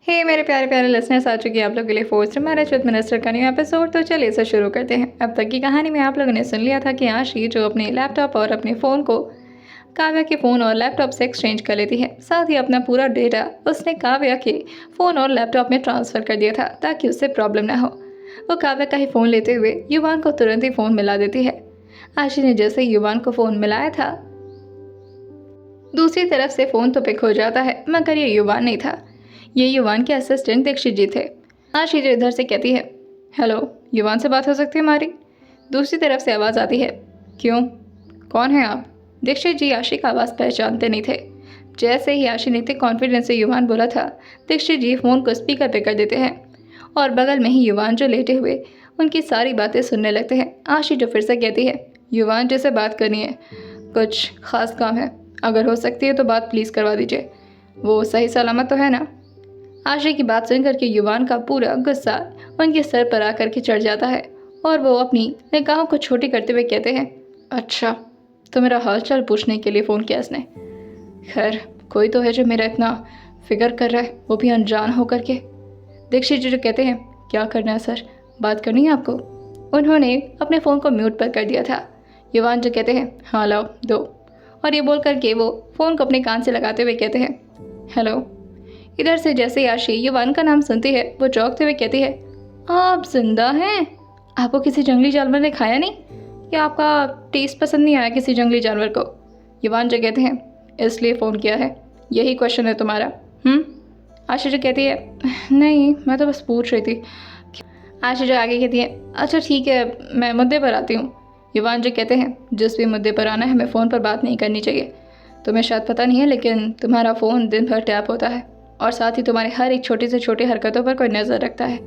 हे मेरे प्यारे प्यारे लिसनर्स, आ चुकी है आप लोगों के लिए फोर्थ मैरिज विद मिनिस्टर का न्यू एपिसोड। तो चलिए इसे शुरू करते हैं। अब तक की कहानी में आप लोगों ने सुन लिया था कि आशी जो अपने लैपटॉप और अपने फ़ोन को काव्या के फ़ोन और लैपटॉप से एक्सचेंज कर लेती है। साथ ही अपना पूरा डेटा उसने काव्या के फ़ोन और लैपटॉप में ट्रांसफ़र कर दिया था ताकि उससे प्रॉब्लम ना हो। वो काव्या का ही फ़ोन लेते हुए युवान को तुरंत ही फ़ोन मिला देती है। आशी ने जैसे युवान को फ़ोन मिलाया था, दूसरी तरफ से फ़ोन तो पिक हो जाता है, मगर ये युवान नहीं था। ये युवान के असिस्टेंट दीक्षित जी थे। आशी जो इधर से कहती है, हेलो, युवान से बात हो सकती है हमारी? दूसरी तरफ से आवाज़ आती है, क्यों, कौन है आप? दीक्षित जी आशी का आवाज़ पहचानते नहीं थे। जैसे ही आशी ने इतने कॉन्फिडेंस से युवान बोला था, दीक्षित जी फ़ोन को स्पीकर पे कर देते हैं और बगल में ही युवान जो लेटे हुए उनकी सारी बातें सुनने लगते हैं। आशी जो फिर से कहती है, युवान जैसे बात करनी है, कुछ ख़ास काम है, अगर हो सकती है तो बात प्लीज़ करवा दीजिए। वो सही सलामत तो है ना? आशी की बात सुनकर के युवान का पूरा गुस्सा उनके सर पर आकर के चढ़ जाता है और वो अपनी निगाहों को छोटी करते हुए कहते हैं, अच्छा, तो मेरा हाल चाल पूछने के लिए फ़ोन किया इसने। खैर, कोई तो है जो मेरा इतना फिक्र कर रहा है, वो भी अनजान होकर के। दीक्षित जी जो कहते हैं, क्या करना है सर, बात करनी है आपको? उन्होंने अपने फ़ोन को म्यूट पर कर दिया था। युवान जो कहते हैं, हाँ लाओ दो, और ये बोल करके वो फ़ोन को अपने कान से लगाते हुए कहते हैं, हेलो। इधर से जैसे ही आशी युवान का नाम सुनती है, वो चौंकते हुए कहती है, आप जिंदा हैं? आपको किसी जंगली जानवर ने खाया नहीं, या आपका टेस्ट पसंद नहीं आया किसी जंगली जानवर को? युवान जो कहते हैं, इसलिए फ़ोन किया है, यही क्वेश्चन है तुम्हारा? आशी जो कहती है, नहीं, मैं तो बस पूछ रही थी। आशी जो आगे कहती है, अच्छा ठीक है, मैं मुद्दे पर आती हूँ। युवान जो कहते हैं, जिस भी मुद्दे पर आना है, हमें फ़ोन पर बात नहीं करनी चाहिए। तुम्हें शायद पता नहीं है, लेकिन तुम्हारा फ़ोन दिन भर टैप होता है और साथ ही तुम्हारे हर एक छोटी से छोटी हरकतों पर कोई नज़र रखता है।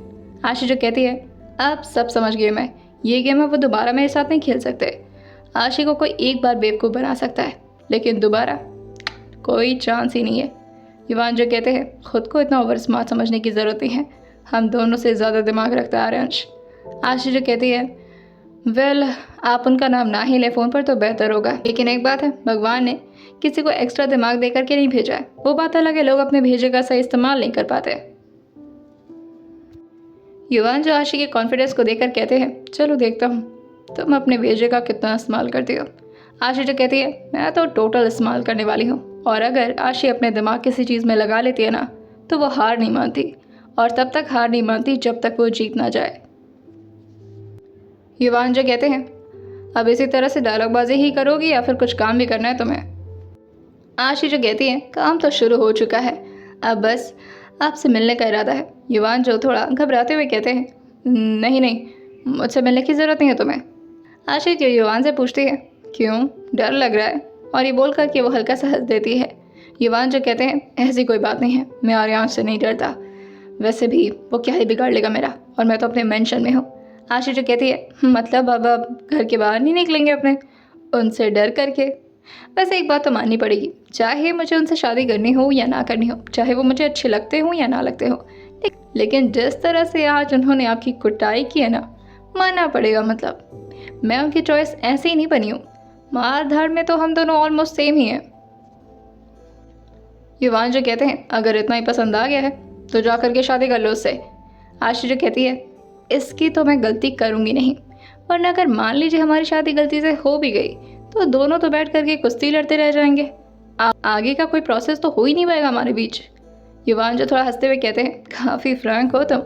आशी जो कहती है, अब सब समझ गई मैं, ये गेम है वो दोबारा मेरे साथ नहीं खेल सकते। आशी को कोई एक बार बेवकूफ़ बना सकता है, लेकिन दोबारा कोई चांस ही नहीं है। युवान जो कहते हैं, खुद को इतना ओवर स्मार्ट समझने की ज़रूरत नहीं है, हम दोनों से ज़्यादा दिमाग रखता है आर्यंश। आशी जो कहती है, वेल, आप उनका नाम ना ही लें फ़ोन पर तो बेहतर होगा, लेकिन एक बात है, भगवान ने किसी को एक्स्ट्रा दिमाग देकर के नहीं भेजा है। वो बात अलग है, लोग अपने भेजे का सही इस्तेमाल नहीं कर पाते। युवान जो आशी के कॉन्फिडेंस को देखकर कहते हैं, चलो देखता हूँ तुम अपने भेजे का कितना इस्तेमाल करती हो। आशी जो कहती है, मैं तो टोटल इस्तेमाल करने वाली हूँ, और अगर आशी अपने दिमाग किसी चीज़ में लगा लेती है ना, तो वो हार नहीं मानती, और तब तक हार नहीं मानती जब तक वो जीत ना जाए। युवान जो कहते हैं, अब इसी तरह से डायलॉगबाजी ही करोगी या फिर कुछ काम भी करना है तुम्हें? आशी जो कहती है, काम तो शुरू हो चुका है, अब बस आपसे मिलने का इरादा है। युवान जो थोड़ा घबराते हुए कहते हैं, नहीं नहीं, मुझसे मिलने की ज़रूरत नहीं है तुम्हें। आशी जो युवान से पूछती है, क्यों, डर लग रहा है? और ये बोल कर के वो हल्का सा हंस देती है। युवान जो कहते हैं, ऐसी कोई बात नहीं है, मैं आर्यांश से नहीं डरता, वैसे भी वो क्या ही बिगाड़ लेगा मेरा, और मैं तो अपने मेंशन में हूँ। आशी जो कहती है, मतलब अब घर के बाहर नहीं निकलेंगे अपने, उनसे डर करके? वैसे एक बात तो माननी पड़ेगी, चाहे मुझे उनसे शादी करनी हो या ना करनी हो, चाहे वो मुझे अच्छे लगते हो या ना लगते हो, लेकिन जिस तरह से आज उन्होंने आपकी कुटाई की है ना, मानना पड़ेगा। मतलब मैं उनकी चॉइस ऐसे ही नहीं बनी हूँ, मार धाड़ में तो हम दोनों ऑलमोस्ट सेम ही हैं। युवान जो कहते हैं, अगर इतना ही पसंद आ गया है तो जा करके शादी कर लो उससे। आशी जो कहती है, इसकी तो मैं गलती करूँगी नहीं, वरना अगर मान लीजिए हमारी शादी गलती से हो भी गई तो दोनों तो बैठ करके कुश्ती लड़ते रह जाएंगे, आगे का कोई प्रोसेस तो हो ही नहीं पाएगा हमारे बीच। युवान जो थोड़ा हंसते हुए कहते हैं, काफ़ी फ्रैंक हो तुम।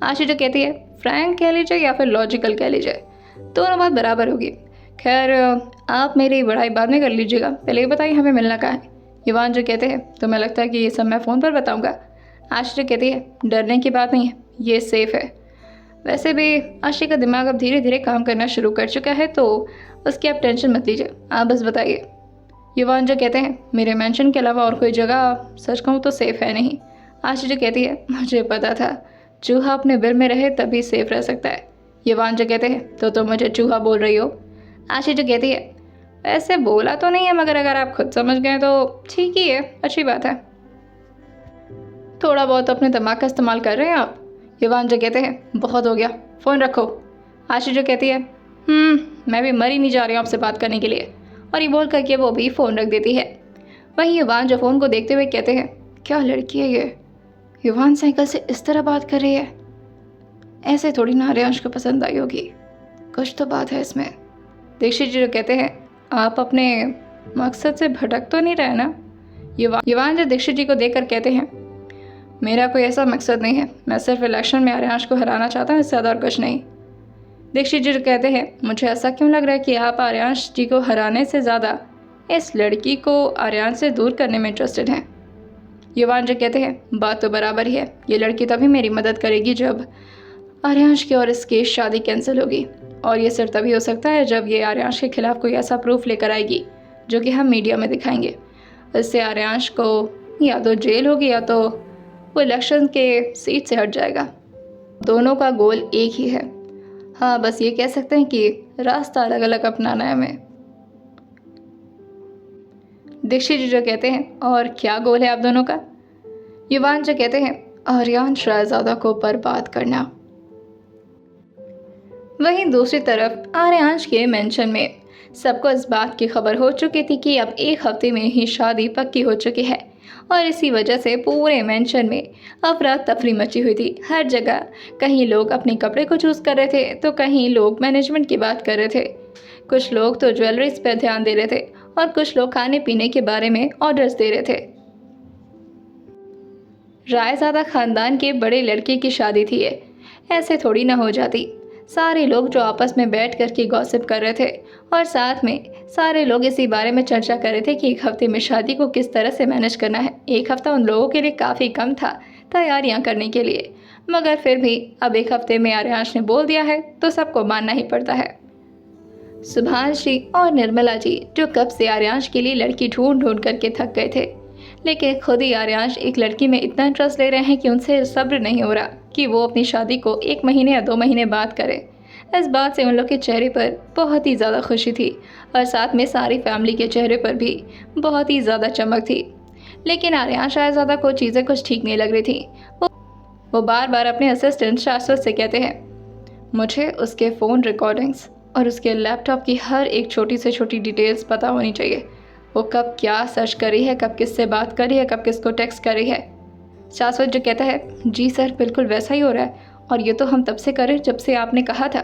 आशी जो कहती है, फ्रैंक कह लीजिए या फिर लॉजिकल कह लीजिए, दोनों बात बराबर होगी। खैर, आप मेरी बड़ाई बाद में कर लीजिएगा, पहले ये बताइए हमें मिलना कहाँ है? युवान जो कहते हैं, तुम्हें लगता है कि ये सब मैं फ़ोन पर बताऊँगा? आशी जो कहती है, डरने की बात नहीं है, ये सेफ़ है। वैसे भी आशी का दिमाग अब धीरे धीरे काम करना शुरू कर चुका है, तो उसकी आप टेंशन मत लीजिए, आप बस बताइए। युवान जो कहते हैं, मेरे मेंशन के अलावा और कोई जगह सच कहूँ तो सेफ़ है नहीं। आशी जो कहती है, मुझे पता था, चूहा अपने बिल में रहे तभी सेफ़ रह सकता है। युवान जो कहते हैं, तो तुम मुझे चूहा बोल रही हो? आशी जो कहती है, ऐसे बोला तो नहीं है, मगर अगर आप खुद समझ गए तो ठीक ही है, अच्छी बात है। थोड़ा बहुत अपने दिमाग का इस्तेमाल कर रहे हैं आप। युवान जो कहते हैं, बहुत हो गया, फ़ोन रखो। आशी जो कहती है, मैं भी मर ही नहीं जा रही हूँ आपसे बात करने के लिए, और ये बोल करके वो भी फ़ोन रख देती है। वहीं युवान जो फ़ोन को देखते हुए कहते हैं, क्या लड़की है ये, युवान साइकिल से इस तरह बात कर रही है, ऐसे थोड़ी ना आर्यांश को पसंद आई होगी, कुछ तो बात है इसमें। दीक्षित जी जो कहते हैं, आप अपने मकसद से भटक तो नहीं रहे ना? युवान जो दीक्षित जी को देखकर कहते हैं, मेरा कोई ऐसा मकसद नहीं है, मैं सिर्फ इलेक्शन में आर्यांश को हराना चाहता हूँ, इससे ज़्यादा और कुछ नहीं। दीक्षित जी जो कहते हैं, मुझे ऐसा क्यों लग रहा है कि आप आर्यांश जी को हराने से ज़्यादा इस लड़की को आर्यांश से दूर करने में इंटरेस्टेड हैं। युवान जो कहते हैं, बात तो बराबर ही है, ये लड़की तभी मेरी मदद करेगी जब आर्यांश की और इसकी शादी कैंसिल होगी, और ये सिर्फ तभी हो सकता है जब ये आर्यांश के खिलाफ कोई ऐसा प्रूफ लेकर आएगी जो कि हम मीडिया में दिखाएंगे। इससे आर्यांश को या तो जेल होगी या तो वो इलेक्शन के सीट से हट जाएगा। दोनों का गोल एक ही है। हाँ, बस ये कह सकते हैं कि रास्ता अलग अलग अपनाना है हमें। दीक्षित जी जो कहते हैं, और क्या गोल है आप दोनों का? युवान जो कहते हैं, आर्यांश रायज़ादा को बर्बाद करना। वहीं दूसरी तरफ आर्यांश के मेंशन में सबको इस बात की खबर हो चुकी थी कि अब एक हफ्ते में ही शादी पक्की हो चुकी है, और इसी वजह से पूरे मेंशन में अफरा तफरी मची हुई थी। हर जगह कहीं लोग अपने कपड़े को चूज़ कर रहे थे तो कहीं लोग मैनेजमेंट की बात कर रहे थे। कुछ लोग तो ज्वेलरीज पर ध्यान दे रहे थे और कुछ लोग खाने पीने के बारे में ऑर्डर्स दे रहे थे। रायज़ादा खानदान के बड़े लड़के की शादी थी ये, ऐसे थोड़ी ना हो जाती। सारे लोग जो आपस में बैठ कर के गॉसिप कर रहे थे, और साथ में सारे लोग इसी बारे में चर्चा कर रहे थे कि एक हफ्ते में शादी को किस तरह से मैनेज करना है। एक हफ्ता उन लोगों के लिए काफ़ी कम था तैयारियां करने के लिए, मगर फिर भी अब एक हफ्ते में आर्यांश ने बोल दिया है तो सबको मानना ही पड़ता है। सुभाष जी और निर्मला जी जो कब से आर्यांश के लिए लड़की ढूंढ ढूंढ करके थक गए थे, लेकिन खुद ही आर्यांश एक लड़की में इतना इंटरेस्ट ले रहे हैं कि उनसे सब्र नहीं हो रहा कि वो अपनी शादी को 1 महीने या 2 महीने बाद करे। इस बात से उन लोग के चेहरे पर बहुत ही ज़्यादा खुशी थी, और साथ में सारी फैमिली के चेहरे पर भी बहुत ही ज़्यादा चमक थी। लेकिन आर्यांश रायज़ादा को चीज़ें कुछ ठीक नहीं लग रही थी। वो बार बार अपने असिस्टेंट शाश्वत से कहते हैं, मुझे उसके फ़ोन रिकॉर्डिंग्स और उसके लैपटॉप की हर एक छोटी से छोटी डिटेल्स पता होनी चाहिए। वो कब क्या सर्च करी है, कब किससे बात करी है, कब किसको टेक्स्ट करी है। शाश्वत जो कहता है, जी सर, बिल्कुल वैसा ही हो रहा है, और ये तो हम तब से करें जब से आपने कहा था।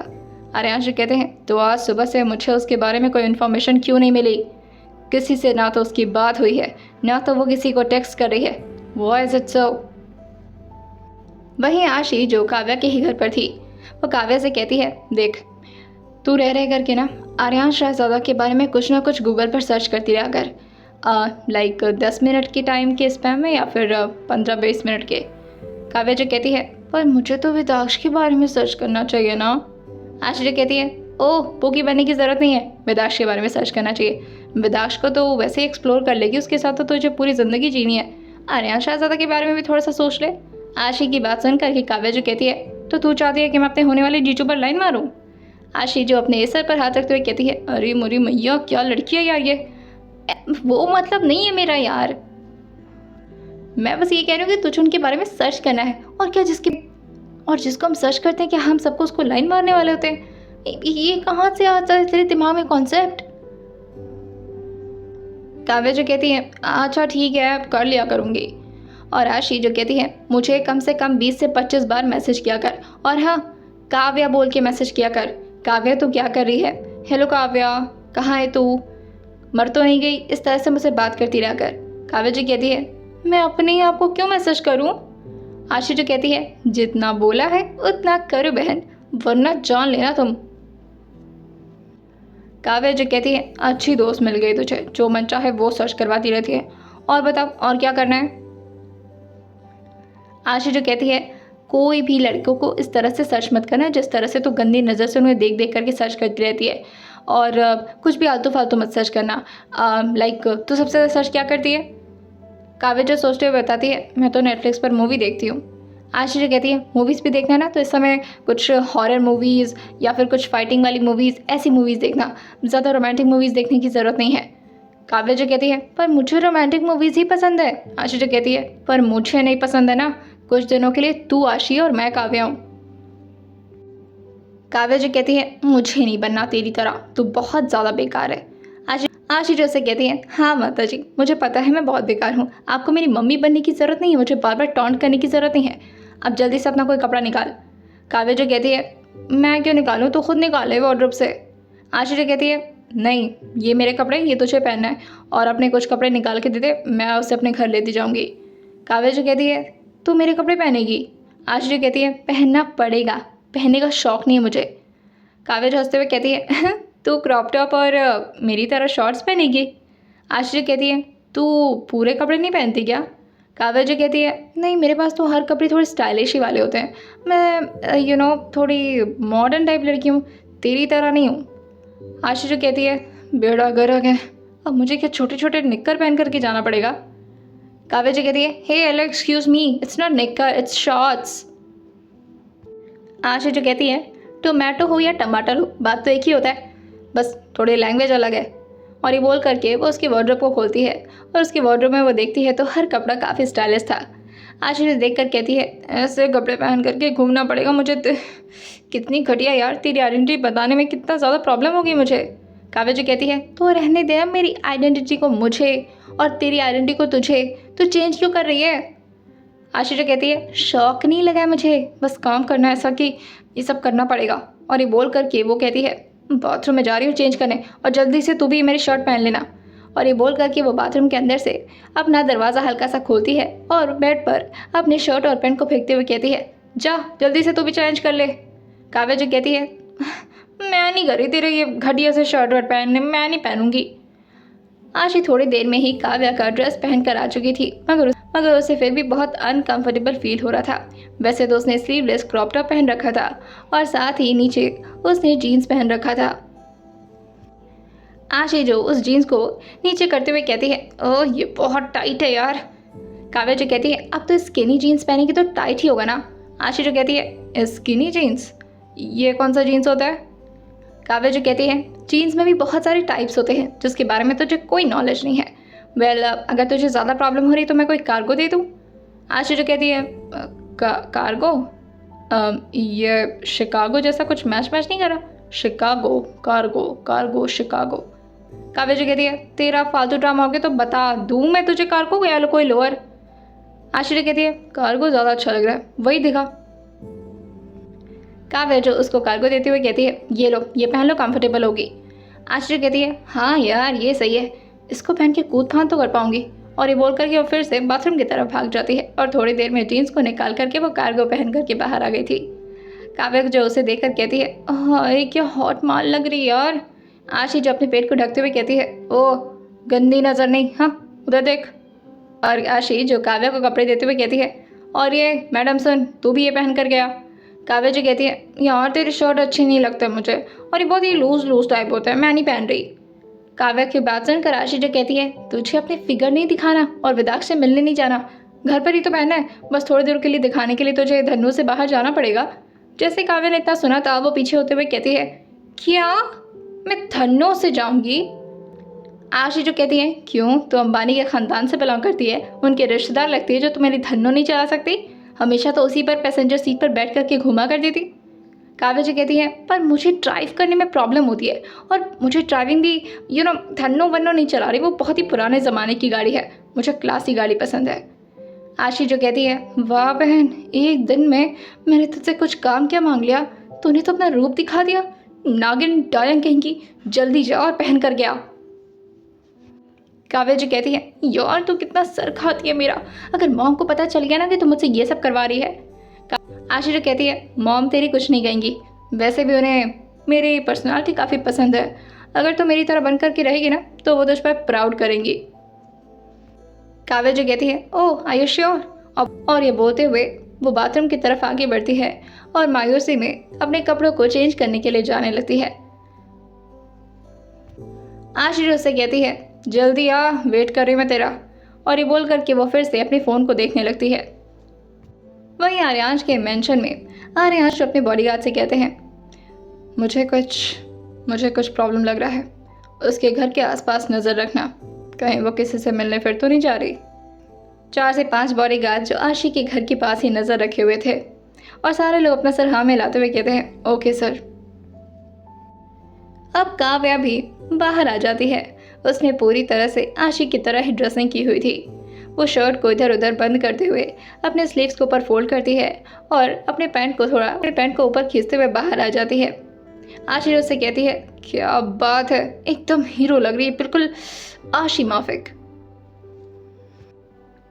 आर्यांश जो कहते हैं, तो आज सुबह से मुझे उसके बारे में कोई इन्फॉर्मेशन क्यों नहीं मिली? किसी से ना तो उसकी बात हुई है, ना तो वो किसी को टेक्स्ट कर रही है। Why is it so? वहीं आशी जो काव्या के ही घर पर थी, वो काव्या से कहती है, देख तू रह करके ना आर्यांश रायज़ादा के बारे में कुछ ना कुछ गूगल पर सर्च करती रहा कर, लाइक 10 मिनट के टाइम के स्पैम में या फिर 15-20 मिनट के। काव्या जो कहती है, पर मुझे तो विदाक्ष के बारे में सर्च करना चाहिए ना। आशी जो कहती है, ओह पोकी बनने की ज़रूरत नहीं है, विदाक्ष के बारे में सर्च करना चाहिए। विदाक्ष को तो वैसे ही एक्सप्लोर कर लेगी, उसके साथ तो तुझे पूरी ज़िंदगी जीनी है। आर्यांश रायज़ादा के बारे में भी थोड़ा सा सोच ले। आशी की बात सुन करके काव्या जो कहती है, तो तू चाहती है कि मैं अपने होने वाले जीजू पर लाइन मारूं? आशी जो अपने सर पर हाथ रखते हुए कहती है, अरे मोरी मैया, क्या लड़की है यार ये। वो मतलब नहीं है मेरा यार, मैं बस ये कह रही हूँ कि तुझे उनके बारे में सर्च करना है, और क्या जिसको हम सर्च करते हैं क्या हम सबको उसको लाइन मारने वाले होते हैं? ये कहाँ से आता है तेरे दिमाग में कॉन्सेप्ट? काव्या जो कहती है, अच्छा ठीक है कर लिया करूँगी। और आशी जो कहती है, मुझे कम से कम 20 से 25 बार मैसेज किया कर, और हाँ काव्या बोल के मैसेज किया कर। काव्या तू क्या कर रही है? हेलो काव्या, कहाँ है तू? मर तो नहीं गई? इस तरह से मुझसे बात करती रह कर। काव्या जी कहती है, मैं अपने ही आप को क्यों मैसेज करूं? आशी जो कहती है, जितना बोला है उतना करो बहन, वरना जान लेना तुम। काव्या जो कहती है, अच्छी दोस्त मिल गई तुझे, जो मन चाहे वो सर्च करवाती रहती है, और बताओ और क्या करना है? आशी जो कहती है, कोई भी लड़कों को इस तरह से सर्च मत करना जिस तरह से तू गंदी नज़र से उन्हें देख देख करके सर्च करती रहती है, और कुछ भी आलतू फालतू मत सर्च करना। लाइक तू सबसे ज़्यादा सर्च क्या करती है? काव्या जो सोचते हुए बताती है, मैं तो नेटफ्लिक्स पर मूवी देखती हूँ। आशी जो कहती है, मूवीज़ भी देखना है ना, तो इस समय कुछ हॉरर मूवीज़ या फिर कुछ फाइटिंग वाली मूवीज़, ऐसी मूवीज़ देखना, ज़्यादा रोमांटिक मूवीज़ देखने की ज़रूरत नहीं है। काव्या जो कहती है, पर मुझे रोमांटिक मूवीज़ ही पसंद है। आशी जो कहती है, पर मुझे नहीं पसंद है ना, कुछ दिनों के लिए तू आशी और मैं काव्या हूँ। काव्या जो कहती है, मुझे नहीं बनना तेरी तरह, तू बहुत ज़्यादा बेकार है। आशी जो से कहती है, हाँ माता जी, मुझे पता है मैं बहुत बेकार हूँ, आपको मेरी मम्मी बनने की ज़रूरत नहीं है, मुझे बार बार टॉन्ट करने की ज़रूरत नहीं है। अब जल्दी से अपना कोई कपड़ा निकाल। काव्य जो कहती है, मैं क्यों निकालूँ, तो खुद निकाले वार्डरोब से। आशी जो कहती है, नहीं ये मेरे कपड़े, ये तुझे पहनना है, और अपने कुछ कपड़े निकाल के दे दे, मैं उसे अपने घर लेती जाऊँगी। काव्य जो कहती है, तू मेरे कपड़े पहनेगी। आशी जो कहती है, पहनना पड़ेगा, पहनने का शौक़ नहीं है मुझे। काव्य जो हंसते हुए कहती है, तू क्रॉप टॉप और मेरी तरह शॉर्ट्स पहनेगी। आशी जो कहती है, तू पूरे कपड़े नहीं पहनती क्या। काव्य जो कहती है, नहीं मेरे पास तो हर कपड़े थोड़े स्टाइलिश ही वाले होते हैं, मैं थोड़ी मॉडर्न टाइप लड़की हूँ, तेरी तरह नहीं हूँ। आशी जो कहती है, बेड़ा गर्क है, अब मुझे क्या छोटे छोटे निक्कर पहन करके जाना पड़ेगा। काव्य जी कहती है, hey hello excuse me, it's not निक्कर, इट्स शॉर्ट्स। आशी जो कहती है, टोमेटो हो या टमाटर हो, बात तो एक ही होता है, बस थोड़ी लैंग्वेज अलग है। और ये बोल करके वो उसकी वार्डरोब को खोलती है और उसकी वार्डरोब में वो देखती है तो हर कपड़ा काफ़ी स्टाइलिश था। आशी ने देख कर कहती है, ऐसे कपड़े पहन करके घूमना पड़ेगा मुझे, कितनी घटिया यार, तेरी आइडेंटिटी बताने में कितना ज़्यादा प्रॉब्लम होगी मुझे। काव्य जो कहती है, तो रहने दे अब मेरी आइडेंटिटी को मुझे और तेरी आइडेंटिटी को तुझे, तो चेंज क्यों कर रही है। आशी जो कहती है, शौक नहीं लगा है मुझे, बस काम करना ऐसा कि ये सब करना पड़ेगा। और ये बोल करके वो कहती है, बाथरूम में जा रही हूँ चेंज करने, और जल्दी से तू भी मेरी शर्ट पहन लेना। और ये बोल करके वो बाथरूम के अंदर से अपना दरवाज़ा हल्का सा खोलती है और बेड पर अपनी शर्ट और पैंट को फेंकते हुए कहती है, जा जल्दी से तू भी चेंज कर ले। काव्य जो कहती है, मैं नहीं कर रही तेरे ये घटिया से शर्ट वर्ट पहनने, मैं नहीं पहनूंगी। आशी थोड़ी देर में ही काव्या का ड्रेस पहनकर आ चुकी थी, मगर उसे फिर भी बहुत अनकंफर्टेबल फील हो रहा था। वैसे तो उसने स्लीवलेस क्रॉप टॉप पहन रखा था और साथ ही नीचे उसने जीन्स पहन रखा था। आशी जो उस जीन्स को नीचे करते हुए कहती है, ओह ये बहुत टाइट है यार। काव्या जो कहती है, अब तो स्किनी जीन्स पहनेगी तो टाइट ही होगा ना। आशी जो कहती है, स्किनी जीन्स, ये कौन सा जीन्स होता है। काव्या जो कहती है, जीन्स में भी बहुत सारे टाइप्स होते हैं जिसके बारे में तुझे कोई नॉलेज नहीं है। वेल अगर तुझे ज़्यादा प्रॉब्लम हो रही तो मैं कोई कार्गो दे दूँ। आशी जो कहती है, कार्गो, ये शिकागो जैसा कुछ मैच नहीं करा, Chicago cargo, cargo Chicago. Kavya जो कहती है, तेरा फालतू ड्रामा हो गया तो बता दूँ मैं तुझे कार्गो या कोई लोअर। आशी जो कहती है, कार्गो ज़्यादा अच्छा लग रहा है, वही दिखा। काव्या जो उसको कार्गो देते हुए कहती है, ये लो ये पहन लो, कंफर्टेबल होगी। आशी कहती है, हाँ यार ये सही है, इसको पहन के कूद फान तो कर पाऊंगी। और ये बोल करके वो फिर से बाथरूम की तरफ भाग जाती है और थोड़ी देर में जीन्स को निकाल करके वो कार्गो पहन करके बाहर आ गई थी। काव्या जो उसे देखकर कहती है, हाय क्या हॉट माल लग रही है यार। आशी जो अपने पेट को ढकते हुए कहती है, ओह गंदी नज़र नहीं, हाँ उधर देख। और आशी जो काव्या को कपड़े देते हुए कहती है, और ये मैडम सुन, तू भी ये पहन कर गया। काव्या जी कहती है, यार तेरी शर्ट अच्छी नहीं लगता मुझे, और ये बहुत ही लूज टाइप होता है, मैं नहीं पहन रही। काव्या की बात सुनकर आशी जो कहती है, तुझे अपनी फिगर नहीं दिखाना और विदाक्ष से मिलने नहीं जाना, घर पर ही तो पहनना है, बस थोड़ी देर के लिए दिखाने के लिए तुझे धन्नू से बाहर जाना पड़ेगा। जैसे काव्या ने इतना सुना था वो पीछे होते हुए कहती है, क्या मैं धन्नू से जाऊँगी। आशी जो कहती है, क्यों, तो अंबानी के ख़ानदान से बिलोंग करती है, उनके रिश्तेदार लगती है जो तुम्हारी धन्नू नहीं चला सकती, हमेशा तो उसी पर पैसेंजर सीट पर बैठ करके घुमा करती थी। काव्या जी कहती है, पर मुझे ड्राइव करने में प्रॉब्लम होती है, और मुझे ड्राइविंग भी धन्नो वन्नो नहीं चला रही, वो बहुत ही पुराने ज़माने की गाड़ी है, मुझे क्लासी गाड़ी पसंद है। आशी जो कहती है, वाह बहन, एक दिन में मैंने तुझसे कुछ काम क्या मांग लिया, तूने तो अपना रूप दिखा दिया, नागिन डायन कहेंगी, जल्दी जा और पहन कर गया। काव्या जी कहती है, यार तू कितना सर खाती है मेरा, अगर मॉम को पता चल गया ना कि तू मुझसे ये सब करवा रही है। आशी जो कहती है, मॉम तेरी कुछ नहीं कहेंगी, वैसे भी उन्हें मेरी पर्सनालिटी काफ़ी पसंद है, अगर तू मेरी तरह बन करके रहेगी ना तो वो तुझ पर प्राउड करेंगी। काव्या जो कहती है, ओह आर यू श्योर। और ये बोलते हुए वो बाथरूम की तरफ आगे बढ़ती है और मायूसी में अपने कपड़ों को चेंज करने के लिए जाने लगती है। आशी उससे कहती है, जल्दी आ, वेट कर रही मैं तेरा। और ये बोल करके वो फिर से अपने फ़ोन को देखने लगती है। वहीं आर्यांश के मेंशन में आर्यांश अपने बॉडीगार्ड से कहते हैं, मुझे कुछ प्रॉब्लम लग रहा है, उसके घर के आसपास नज़र रखना, कहीं वो किसी से मिलने फिर तो नहीं जा रही। 4 से 5 बॉडीगार्ड जो आशी के घर के पास ही नज़र रखे हुए थे और सारे लोग अपना सर हाँ में लाते हुए कहते हैं, ओके सर। अब काव्या भी बाहर आ जाती है उसने पूरी तरह से आशिक की तरह ही ड्रेसिंग की हुई थी। वो शर्ट को इधर उधर बंद करते हुए अपने स्लीव्स को ऊपर फोल्ड करती है और अपने पैंट को ऊपर खींचते हुए बाहर आ जाती है। आशी उससे कहती है, क्या बात है, एकदम हीरो लग रही है, बिल्कुल आशी माफिक।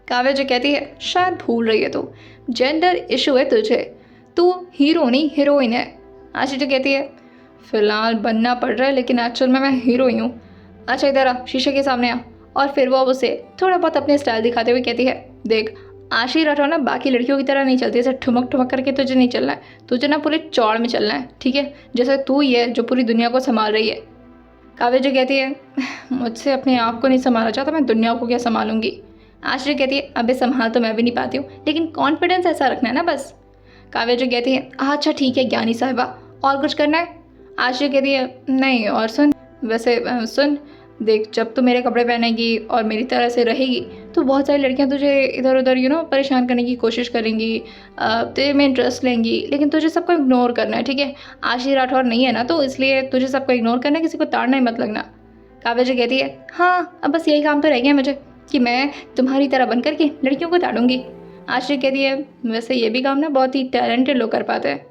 काव्या जो कहती है, शायद भूल रही है तू, जेंडर इशू है तुझे, तू हीरो नहीं हीरोइन है। आशी जो कहती है, फिलहाल बनना पड़ रहा है लेकिन एक्चुअल में मैं हीरो ही हूँ। अच्छा इधर आ, शीशे के सामने आ। और फिर वो अब उसे थोड़ा बहुत अपने स्टाइल दिखाते हुए कहती है, देख आशी राठौर ना बाकी लड़कियों की तरह नहीं चलती, ऐसे ठुमक ठुमक करके तुझे नहीं चलना है, तुझे ना पूरे चौड़ में चलना है, ठीक है, जैसे तू ही है जो पूरी दुनिया को संभाल रही है। काव्या जो कहती है, मुझसे अपने आप को नहीं संभाला जाता, मैं दुनिया को क्या संभालूंगी। आशी कहती है, अबे संभाल तो मैं भी नहीं पाती हूँ, लेकिन कॉन्फिडेंस ऐसा रखना है ना बस। काव्या जो कहती है, अच्छा ठीक है ज्ञानी साहिबा, और कुछ करना है। आशी कहती है, नहीं और सुन, वैसे सुन देख, जब तू मेरे कपड़े पहनेगी और मेरी तरह से रहेगी तो बहुत सारी लड़कियां तुझे इधर उधर परेशान करने की कोशिश करेंगी, तेरे में इंटरेस्ट लेंगी, लेकिन तुझे सबको इग्नोर करना है, ठीक है। आशी राठौर नहीं है ना, तो इसलिए तुझे सबको इग्नोर करना है, किसी को ताड़ना ही मत लगना। काव्या जी कहती है, हाँ अब बस यही काम तो रह गया मुझे कि मैं तुम्हारी तरह बन कर के लड़कियों को ताड़ूंगी। आशी कहती है, वैसे ये भी काम ना बहुत ही टैलेंटेड लोग कर पाते हैं।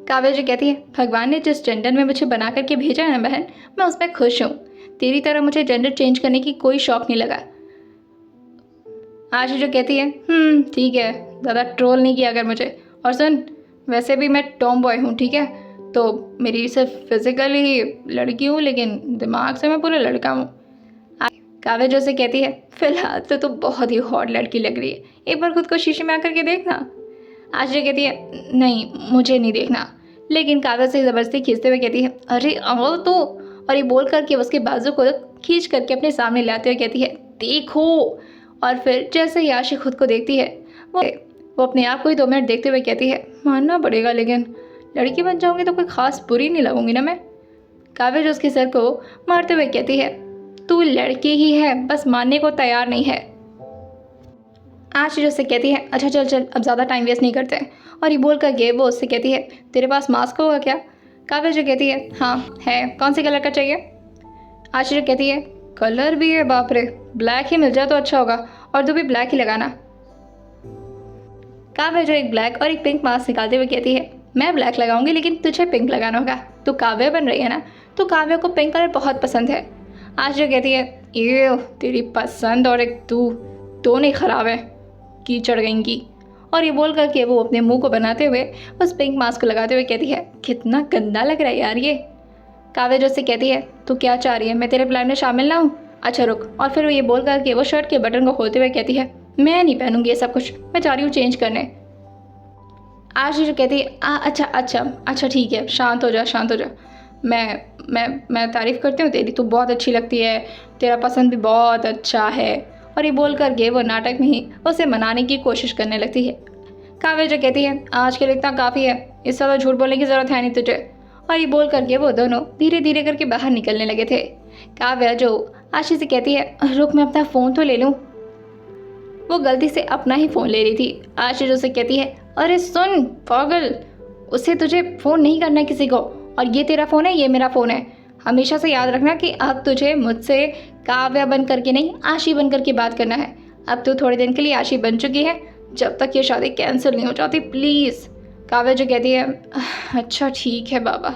काव्या जी कहती है, भगवान ने जिस जेंडर में मुझे बना करके भेजा है ना बहन, मैं उसमें खुश हूँ, तेरी तरह मुझे जेंडर चेंज करने की कोई शौक नहीं लगा। आशी जो कहती है, ठीक है, ज़्यादा ट्रोल नहीं किया अगर मुझे, और सुन वैसे भी मैं टॉम बॉय हूँ, ठीक है, तो मेरी सिर्फ फिजिकली लड़की हूँ लेकिन दिमाग से मैं पूरा लड़का हूँ। काव्या जो से कहती है, फिलहाल तो तू बहुत ही हॉट लड़की लग रही है, एक बार खुद को शीशे में आकर के देखना। आशी कहती है, नहीं मुझे नहीं देखना, लेकिन काव्या से ज़बरदस्ती खींचते हुए कहती है, अरे आओ तो, और ये बोल करके उसके बाजू को खींच करके अपने सामने लाते हुए कहती है, देखो। और फिर जैसे ही आशी खुद को देखती है वो अपने आप को ही 2 मिनट देखते हुए कहती है, मानना पड़ेगा लेकिन लड़की बन जाऊंगी तो कोई खास बुरी नहीं लगूंगी ना मैं। काव्या जो उसके सर को मारते हुए कहती है, तू लड़की ही है, बस मानने को तैयार नहीं है। आशी जो उससे कहती है, अच्छा चल चल अब ज़्यादा टाइम वेस्ट नहीं करते हैं, और ये बोल कर वो उससे कहती है, तेरे पास मास्क होगा क्या। काव्या जो कहती है, हाँ है, कौन से कलर का चाहिए। आशी जो कहती है, कलर भी है, बाप रे, ब्लैक ही मिल जाए तो अच्छा होगा, और तू भी ब्लैक ही लगाना। काव्या जो एक ब्लैक और एक पिंक मास्क निकालते हुए कहती है, मैं ब्लैक लगाऊंगी लेकिन तुझे पिंक लगाना होगा, तू काव्या बन रही है ना, तो काव्या को पिंक कलर बहुत पसंद है। आशी जो कहती है, ये तेरी पसंद और एक तू दोनों ही ख़राब है, कीचड़ गएंगी। और ये बोल करके वो अपने मुंह को बनाते हुए उस पिंक मास्क को लगाते हुए कहती है, कितना गंदा लग रहा है यार ये। काव्या जो से कहती है, तू क्या चाह रही है, मैं तेरे प्लान में शामिल ना हूँ, अच्छा रुक। और फिर वो ये बोल करके वो शर्ट के बटन को खोलते हुए कहती है, मैं नहीं पहनूंगी ये सब कुछ, मैं चाह रही हूँ चेंज करने। आशी जो कहती है, अच्छा ठीक है, शांत हो जा, मैं तारीफ़ करती हूँ तेरी, तू बहुत अच्छी लगती है, तेरा पसंद भी बहुत अच्छा है। और ये बोल करके वो नाटक में ही उसे मनाने की कोशिश करने लगती है। काव्या जो कहती है, आज के लिए इतना काफ़ी है, इससे ज़्यादा झूठ बोलने की ज़रूरत है नहीं तुझे। और ये बोल करके वो दोनों धीरे धीरे करके बाहर निकलने लगे थे। काव्या जो आशी से कहती है, रुक मैं अपना फ़ोन तो ले लूँ। वो गलती से अपना ही फ़ोन ले रही थी। आशी जो से कहती है, अरे सुन पागल, उसे तुझे फ़ोन नहीं करना है किसी को, और ये तेरा फ़ोन है, ये मेरा फ़ोन है, हमेशा से याद रखना कि अब तुझे मुझसे काव्या बन करके नहीं, आशी बन करके बात करना है। अब तू थोड़े दिन के लिए आशी बन चुकी है, जब तक ये शादी कैंसिल नहीं हो जाती प्लीज़। काव्या जो कहती है, अच्छा ठीक है बाबा,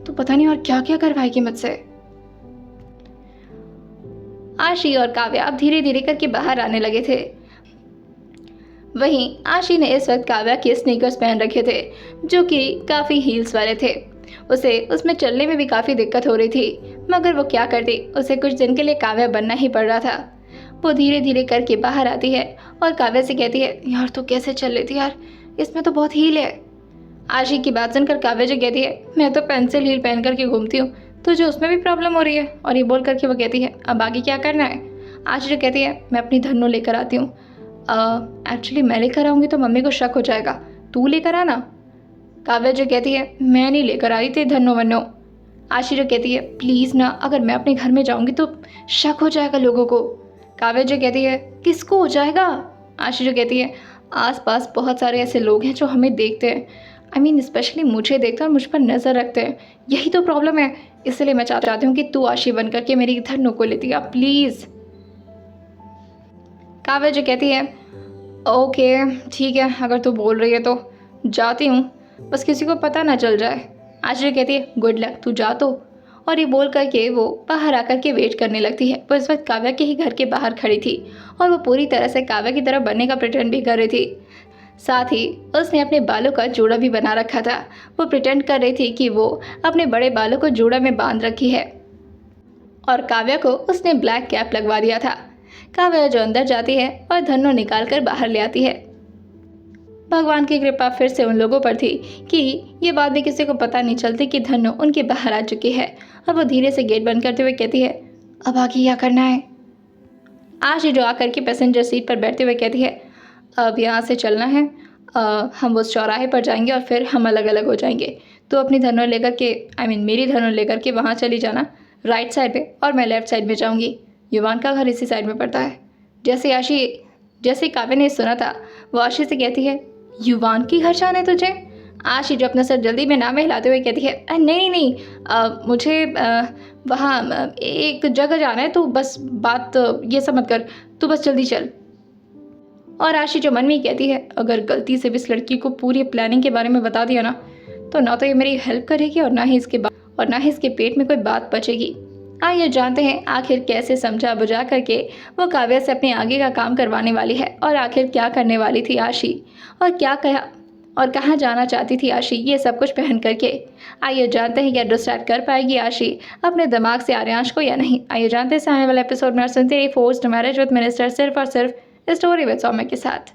तो पता नहीं और क्या क्या करवाएगी मुझसे। आशी और काव्या अब धीरे धीरे करके बाहर आने लगे थे। वहीं आशी ने इस वक्त काव्या के स्नीकर्स पहन रखे थे जो कि काफ़ी हील्स वाले थे। उसे उसमें चलने में भी काफ़ी दिक्कत हो रही थी, मगर वो क्या करती, उसे कुछ दिन के लिए काव्या बनना ही पड़ रहा था। वो धीरे धीरे करके बाहर आती है और काव्या से कहती है, यार तू कैसे चल रही थी यार, इसमें तो बहुत हील है। आशी की बात सुनकर काव्या जो कहती है, मैं तो पेंसिल हील पहन करके घूमती हूँ, तुझे उसमें भी प्रॉब्लम हो रही है। और ये बोल करके वो कहती है, अब आगे क्या करना है। आशी जो कहती है, मैं अपनी धन्नो लेकर आती हूँ। एक्चुअली मैं लेकर आऊँगी तो मम्मी को शक हो जाएगा, तू लेकर आना। काव्या जो कहती है, मैं नहीं लेकर आई थी धन्नो वन्नो। आशी जो कहती है, प्लीज़ ना, अगर मैं अपने घर में जाऊँगी तो शक हो जाएगा लोगों को। काव्या जो कहती है, किसको हो जाएगा। आशी जो कहती है, आसपास बहुत सारे ऐसे लोग हैं जो हमें देखते हैं, स्पेशली मुझे देखते हैं और मुझ पर नज़र रखते हैं, यही तो प्रॉब्लम है, इसलिए मैं चाहती हूँ कि तू आशी बन करके मेरी धनु को लेती आ प्लीज़। काव्या जो कहती है ओके ठीक है, अगर तू बोल रही है तो जाती हूँ, बस किसी को पता ना चल जाए। आशी कहती है गुड लक, तू जा तो। और ये बोल करके वो बाहर आकर के वेट करने लगती है। वो इस वक्त काव्या के ही घर के बाहर खड़ी थी और वो पूरी तरह से काव्या की तरफ बनने का प्रिटेंड भी कर रही थी। साथ ही उसने अपने बालों का जोड़ा भी बना रखा था। वो प्रिटेंड कर रही थी कि वो अपने बड़े बालों को जोड़ा में बांध रखी है और काव्या को उसने ब्लैक कैप लगवा दिया था। काव्या जो अंदर जाती है और धनु निकाल कर बाहर ले आती है। भगवान की कृपा फिर से उन लोगों पर थी कि ये बात भी किसी को पता नहीं चलती कि धनु उनके बाहर आ चुकी है। और वो धीरे से गेट बंद करते हुए कहती है अब आगे क्या करना है। आशी जो आकर के पैसेंजर सीट पर बैठते हुए कहती है अब यहाँ से चलना है, हम उस चौराहे पर जाएंगे और फिर हम अलग अलग हो जाएंगे। तो अपनी धनु लेकर के मेरी धनु लेकर के वहाँ चली जाना राइट साइड पे और मैं लेफ्ट साइड में जाऊँगी। युवान का घर इसी साइड में पड़ता है। जैसे काव्या ने सुना था वो आशी से कहती है युवान की घर जाना है तुझे। आशी जो अपना सर जल्दी में ना में हिलाते हुए कहती है नहीं, मुझे वहाँ एक जगह जाना है, तो बस बात ये सब मत कर, तू बस जल्दी चल। और आशी जो मन में ही कहती है अगर गलती से भी इस लड़की को पूरी प्लानिंग के बारे में बता दिया ना तो ये मेरी हेल्प करेगी और ना ही इसके पेट में कोई बात बचेगी। आइए जानते हैं आखिर कैसे समझा बुझा करके वो काव्या से अपने आगे का काम करवाने वाली है और आखिर क्या करने वाली थी आशी और क्या कहा और कहाँ जाना चाहती थी आशी, ये सब कुछ पहन करके। आइए जानते हैं क्या डिस्ट्रैक्ट कर पाएगी आशी अपने दिमाग से आर्यांश को या नहीं। आइए जानते हैं आने वाले एपिसोड में सुनते रहिए फोर्स्ड मैरिज विद मिनिस्टर सिर्फ और सिर्फ स्टोरी विद सौम्य के साथ।